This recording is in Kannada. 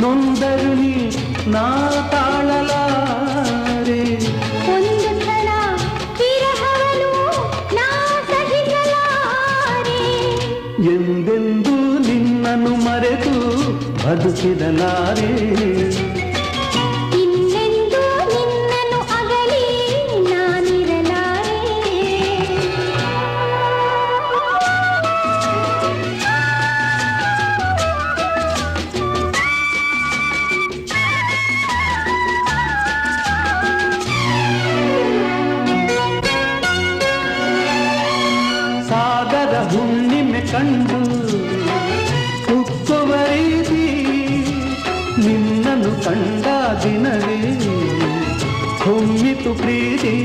ನೊಂದರು ನೀ ನಾ ತಾಳಲಾರೆ. ಒಂದು ಕ್ಷಣ ವಿರಹವನು ನಾ ಸಹಿಸಲಾರೆ. ಎಂದೆಂದು ನಿನ್ನನ್ನು ಮರೆತು ಬದುಕಿರಲಾರೆ. ಇನ್ನೆಂದು ನಿನ್ನನ್ನು ಅಗಲಿ ನಾನಿರಲಾರೆ. ಸಾಗರ ಹುಣ್ಣಿಮೆ ಕಂಡು ಉಕ್ಕುವ ರೀತಿ ನಿನ್ನನ್ನು ಕಂಡ ದಿನವೇ ಹೊಮ್ಮಿತು ಪ್ರೀತಿ.